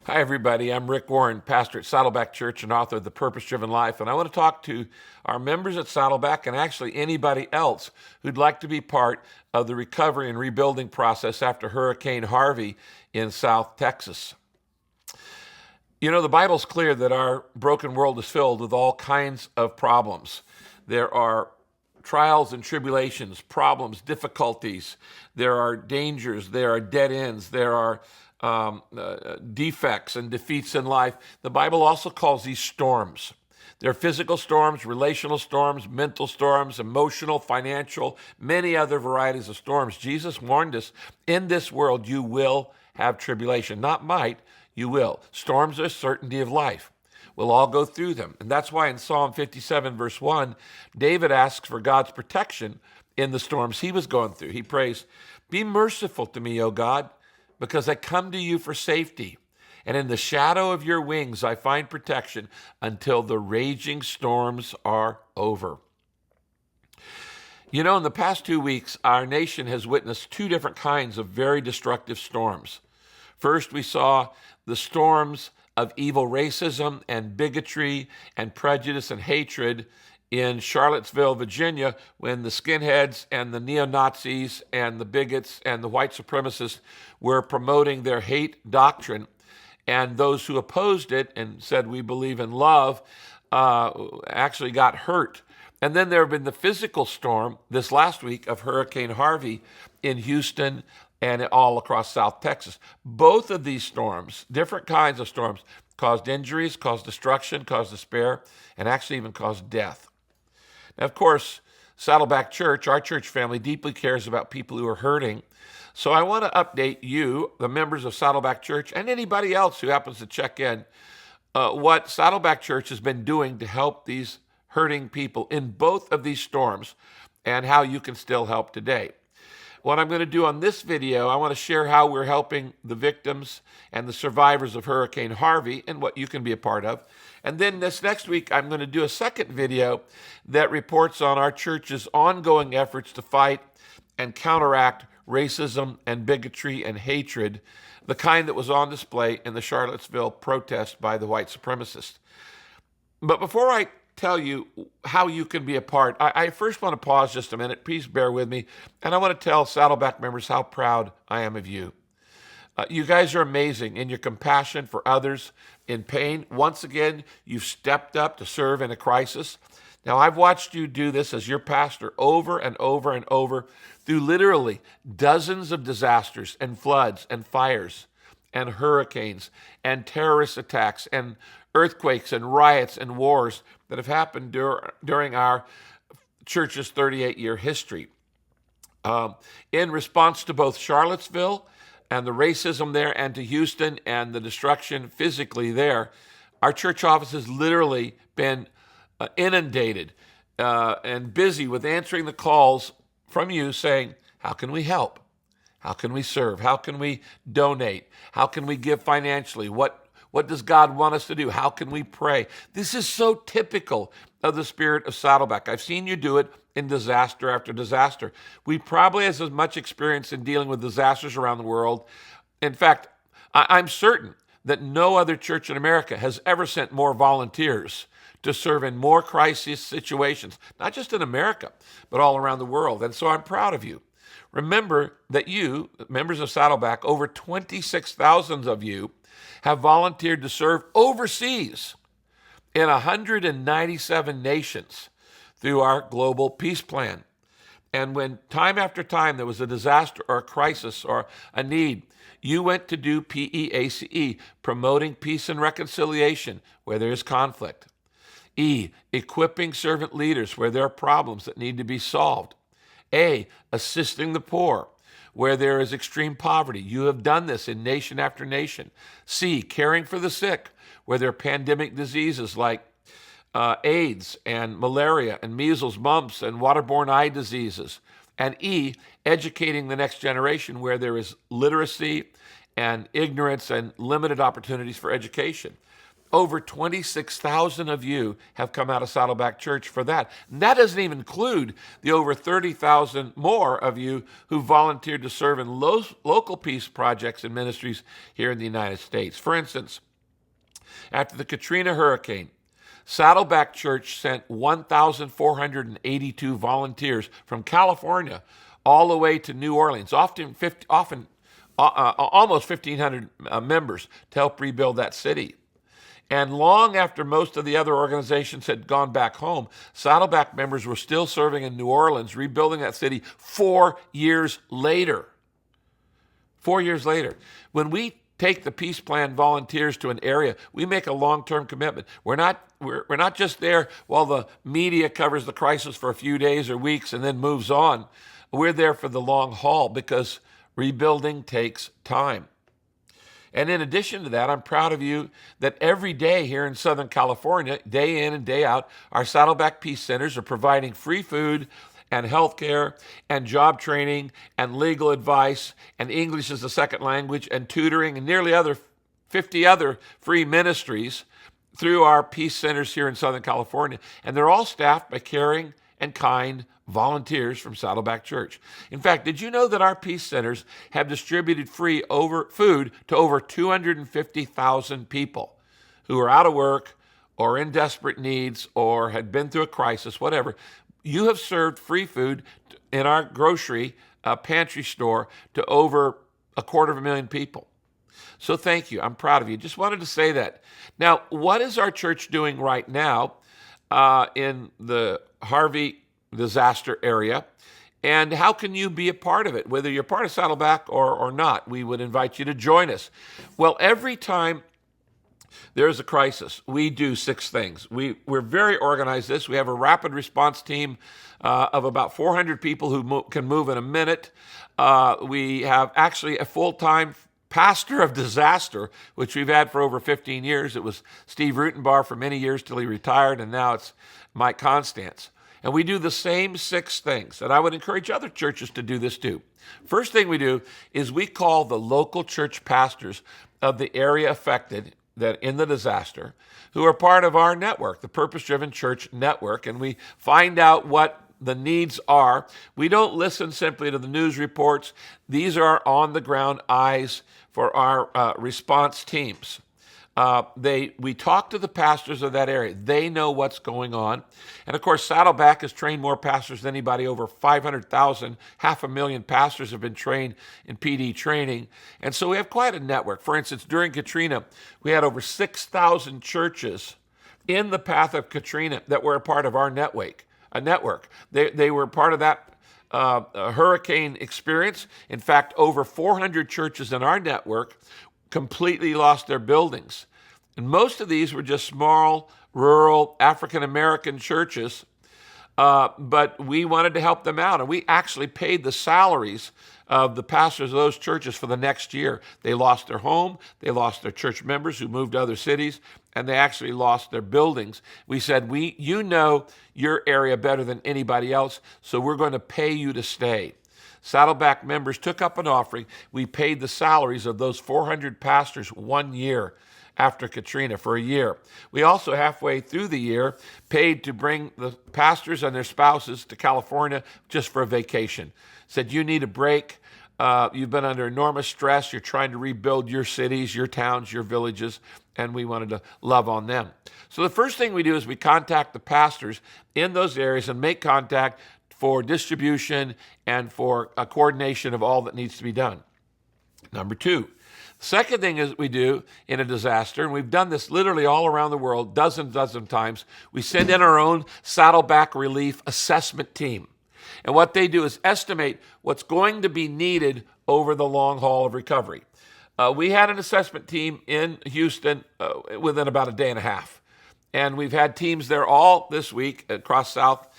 Hi, everybody. I'm Rick Warren, pastor at Saddleback Church and author of The Purpose-Driven Life. And I want to talk to our members at Saddleback and actually anybody else who'd like to be part of the recovery and rebuilding process after Hurricane Harvey in South Texas. You know, the Bible's clear that our broken world is filled with all kinds of problems. There are trials and tribulations, problems, difficulties. There are dangers. There are dead ends. There are defects and defeats in life. The Bible also calls these storms. There are physical storms, relational storms, mental storms, emotional, financial, many other varieties of storms. Jesus warned us, in this world you will have tribulation. Not might, you will. Storms are a certainty of life. We'll all go through them. And that's why in Psalm 57, verse 1, David asks for God's protection in the storms he was going through. He prays, "Be merciful to me, O God, because I come to you for safety. And in the shadow of your wings I find protection until the raging storms are over." You know, in the past 2 weeks, our nation has witnessed two different kinds of very destructive storms. First, we saw the storms of evil racism and bigotry and prejudice and hatred in Charlottesville, Virginia, when the skinheads and the neo-Nazis and the bigots and the white supremacists were promoting their hate doctrine. And those who opposed it and said, we believe in love, actually got hurt. And then there have been the physical storm this last week of Hurricane Harvey in Houston and all across South Texas. Both of these storms, different kinds of storms, caused injuries, caused destruction, caused despair, and actually even caused death. Now, of course, Saddleback Church, our church family, deeply cares about people who are hurting. So I want to update you, the members of Saddleback Church, and anybody else who happens to check in, what Saddleback Church has been doing to help these hurting people in both of these storms and how you can still help today. What I'm going to do on this video, I want to share how we're helping the victims and the survivors of Hurricane Harvey and what you can be a part of. And then this next week, I'm going to do a second video that reports on our church's ongoing efforts to fight and counteract racism and bigotry and hatred, the kind that was on display in the Charlottesville protest by the white supremacists. But before I tell you how you can be a part, I first want to pause just a minute. Please bear with me. And I want to tell Saddleback members how proud I am of you. You guys are amazing in your compassion for others in pain. Once again, you've stepped up to serve in a crisis. Now, I've watched you do this as your pastor over and over and over through literally dozens of disasters and floods and fires and hurricanes and terrorist attacks and earthquakes and riots and wars that have happened during our church's 38-year history. In response to both Charlottesville and the racism there and to Houston and the destruction physically there, our church office has literally been inundated and busy with answering the calls from you saying, how can we help? How can we serve? How can we donate? How can we give financially? What does God want us to do? How can we pray? This is so typical of the spirit of Saddleback. I've seen you do it in disaster after disaster. We probably have as much experience in dealing with disasters around the world. In fact, I'm certain that no other church in America has ever sent more volunteers to serve in more crisis situations, not just in America, but all around the world. And so I'm proud of you. Remember that you, members of Saddleback, over 26,000 of you, have volunteered to serve overseas in 197 nations through our global peace plan. And when time after time there was a disaster or a crisis or a need, you went to do PEACE, promoting peace and reconciliation where there is conflict. E, equipping servant leaders where there are problems that need to be solved. A, assisting the poor where there is extreme poverty. You have done this in nation after nation. C, caring for the sick where there are pandemic diseases like AIDS and malaria and measles, mumps, and waterborne eye diseases. And E, educating the next generation where there is literacy and ignorance and limited opportunities for education. Over 26,000 of you have come out of Saddleback Church for that. And that doesn't even include the over 30,000 more of you who volunteered to serve in local peace projects and ministries here in the United States. For instance, after the Katrina hurricane, Saddleback Church sent 1,482 volunteers from California all the way to New Orleans, almost 1,500 members to help rebuild that city. And long after most of the other organizations had gone back home, Saddleback members were still serving in New Orleans, rebuilding that city 4 years later. 4 years later. When we take the Peace Plan volunteers to an area, we make a long-term commitment. We're not just there while the media covers the crisis for a few days or weeks and then moves on. We're there for the long haul because rebuilding takes time. And in addition to that, I'm proud of you that every day here in Southern California, day in and day out, our Saddleback Peace Centers are providing free food and health care and job training and legal advice and English as a second language and tutoring and nearly 50 other free ministries through our peace centers here in Southern California. And they're all staffed by caring and kind volunteers from Saddleback Church. In fact, did you know that our peace centers have distributed free food to over 250,000 people who are out of work or in desperate needs or had been through a crisis, whatever? You have served free food in our grocery pantry store to over 250,000 people. So thank you. I'm proud of you. Just wanted to say that. Now, what is our church doing right now in the Harvey disaster area? And how can you be a part of it? Whether you're part of Saddleback or not, we would invite you to join us. Well, every time there's a crisis, we do 6 things. We're very organized this. We have a rapid response team of about 400 people who can move in a minute. We have actually a full-time pastor of disaster, which we've had for over 15 years. It was Steve Rutenbar for many years till he retired, and now it's Mike Constance. And we do the same 6 things, and I would encourage other churches to do this too. First thing we do is we call the local church pastors of the area affected that in the disaster, who are part of our network, the Purpose-Driven Church Network, and we find out what the needs are. We don't listen simply to the news reports. These are on-the-ground eyes for our response teams. We talk to the pastors of that area. They know what's going on. And of course, Saddleback has trained more pastors than anybody. Over 500,000, 500,000 pastors have been trained in PD training. And so we have quite a network. For instance, during Katrina, we had over 6,000 churches in the path of Katrina that were a part of our network. They were part of that hurricane experience. In fact, over 400 churches in our network completely lost their buildings. And most of these were just small, rural, African-American churches, but we wanted to help them out. And we actually paid the salaries of the pastors of those churches for the next year. They lost their home, they lost their church members who moved to other cities, and they actually lost their buildings. We said, you know your area better than anybody else, so we're going to pay you to stay. Saddleback members took up an offering. We paid the salaries of those 400 pastors 1 year after Katrina for a year. We also, halfway through the year, paid to bring the pastors and their spouses to California just for a vacation. Said, you need a break. You've been under enormous stress. You're trying to rebuild your cities, your towns, your villages, and we wanted to love on them. So the first thing we do is we contact the pastors in those areas and make contact for distribution and for a coordination of all that needs to be done. Number 2, second thing is we do in a disaster, and we've done this literally all around the world, dozens of times, we send in our own Saddleback Relief Assessment Team. And what they do is estimate what's going to be needed over the long haul of recovery. We had an assessment team in Houston within about a day and a half. And we've had teams there all this week across South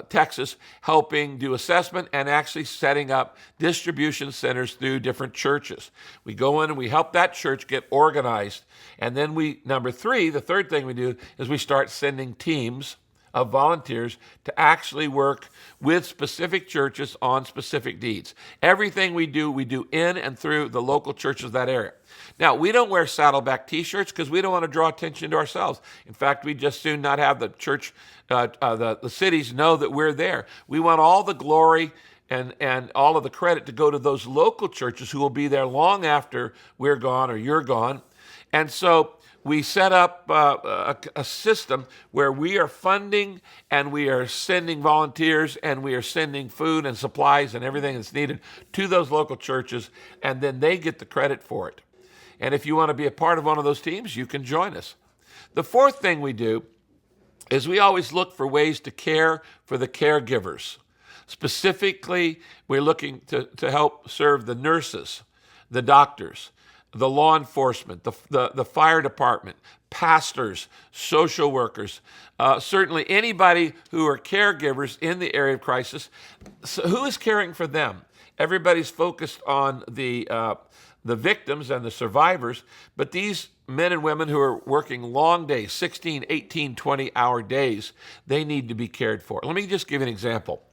Texas, helping do assessment and actually setting up distribution centers through different churches. We go in and we help that church get organized. And then number 3, the third thing we do is we start sending teams of volunteers to actually work with specific churches on specific needs. Everything we do in and through the local churches of that area. Now, we don't wear Saddleback t-shirts because we don't want to draw attention to ourselves. In fact, we just soon not have the church, the cities know that we're there. We want all the glory and all of the credit to go to those local churches who will be there long after we're gone or you're gone. And so we set up a system where we are funding and we are sending volunteers and we are sending food and supplies and everything that's needed to those local churches, and then they get the credit for it. And if you want to be a part of one of those teams, you can join us. The fourth thing we do is we always look for ways to care for the caregivers. Specifically, we're looking to help serve the nurses, the doctors, the law enforcement, the fire department, pastors, social workers, certainly anybody who are caregivers in the area of crisis. So who is caring for them? Everybody's focused on the victims and the survivors, but these men and women who are working long days, 16, 18, 20-hour days, they need to be cared for. Let me just give you an example.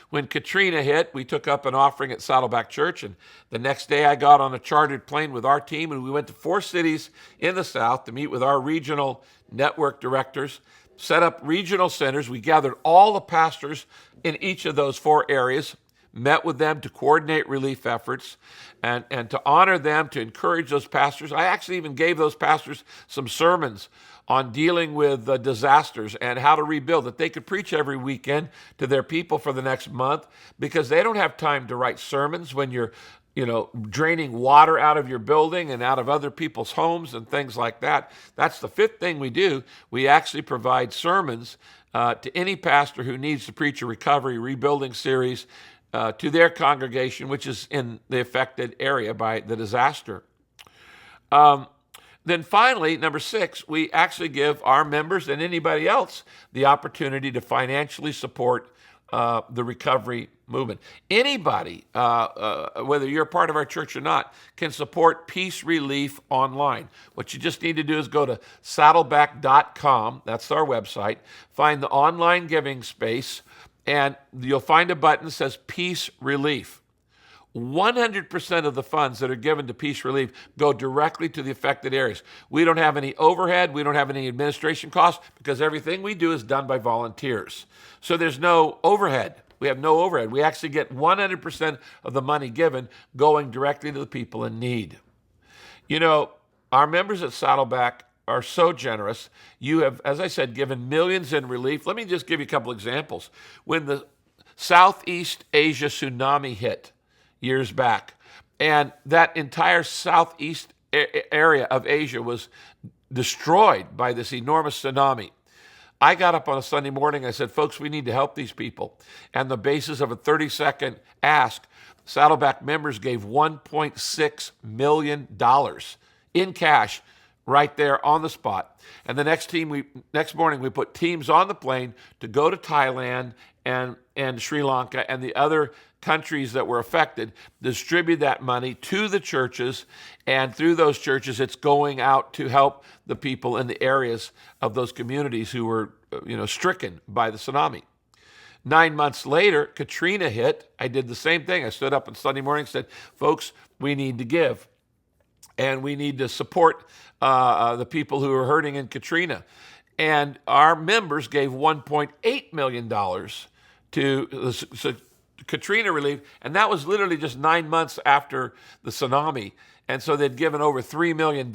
When Katrina hit, we took up an offering at Saddleback Church, and the next day I got on a chartered plane with our team, and we went to 4 cities in the South to meet with our regional network directors, set up regional centers. We gathered all the pastors in each of those 4 areas, met with them to coordinate relief efforts and to honor them, to encourage those pastors. I actually even gave those pastors some sermons on dealing with disasters and how to rebuild, that they could preach every weekend to their people for the next month, because they don't have time to write sermons when you're draining water out of your building and out of other people's homes and things like that. That's the 5th thing we do. We actually provide sermons to any pastor who needs to preach a recovery, rebuilding series to their congregation, which is in the affected area by the disaster. Then finally, number 6, we actually give our members and anybody else the opportunity to financially support the recovery movement. Anybody, whether you're a part of our church or not, can support Peace Relief online. What you just need to do is go to saddleback.com, that's our website, find the online giving space, and you'll find a button that says Peace Relief. 100% of the funds that are given to Peace Relief go directly to the affected areas. We don't have any overhead. We don't have any administration costs, because everything we do is done by volunteers. So there's no overhead. We have no overhead. We actually get 100% of the money given going directly to the people in need. Our members at Saddleback are so generous. You have, as I said, given millions in relief. Let me just give you a couple examples. When the Southeast Asia tsunami hit years back, and that entire southeast area of Asia was destroyed by this enormous tsunami, I got up on a Sunday morning. I said, folks, we need to help these people. And the basis of a 30-second ask, Saddleback members gave $1.6 million in cash right there on the spot. And the next morning, we put teams on the plane to go to Thailand and Sri Lanka and the other countries that were affected, distribute that money to the churches, and through those churches, it's going out to help the people in the areas of those communities who were, stricken by the tsunami. 9 months later, Katrina hit. I did the same thing. I stood up on Sunday morning and said, folks, we need to give, and we need to support the people who are hurting in Katrina. And our members gave $1.8 million to the Katrina relief, and that was literally just 9 months after the tsunami. And so they'd given over $3 million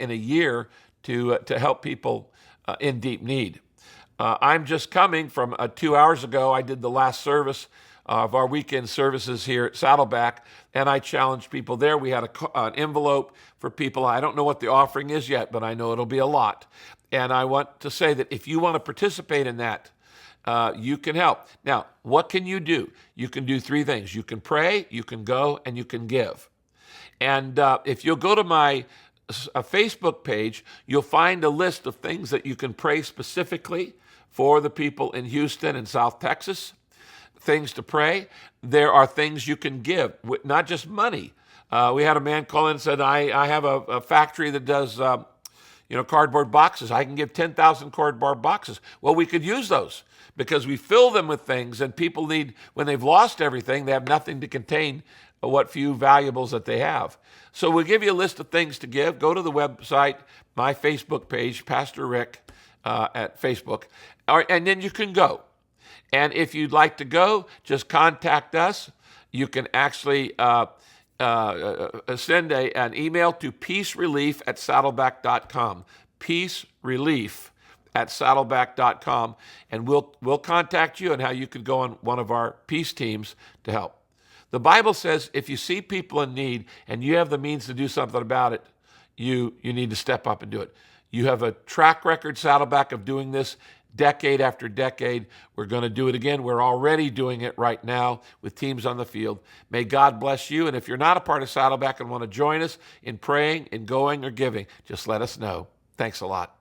in a year to help people in deep need. I'm just coming from 2 hours ago. I did the last service of our weekend services here at Saddleback, and I challenged people there. We had an envelope for people. I don't know what the offering is yet, but I know it'll be a lot. And I want to say that if you want to participate in that, you can help. Now, what can you do? You can do 3 things. You can pray, you can go, and you can give. And if you'll go to my Facebook page, you'll find a list of things that you can pray specifically for the people in Houston and South Texas, things to pray. There are things you can give, not just money. We had a man call in and said, I have a factory that does Cardboard boxes. I can give 10,000 cardboard boxes. Well, we could use those because we fill them with things, and people need, when they've lost everything, they have nothing to contain what few valuables that they have. So we'll give you a list of things to give. Go to the website, my Facebook page, Pastor Rick at Facebook, and then you can go. And if you'd like to go, just contact us. You can actually send an email to peacerelief@saddleback.com. peacerelief@saddleback.com, and we'll contact you on how you could go on one of our peace teams to help. The Bible says if you see people in need and you have the means to do something about it, you need to step up and do it. You have a track record, Saddleback, of doing this decade after decade. We're going to do it again. We're already doing it right now with teams on the field. May God bless you. And if you're not a part of Saddleback and want to join us in praying, in going, or giving, just let us know. Thanks a lot.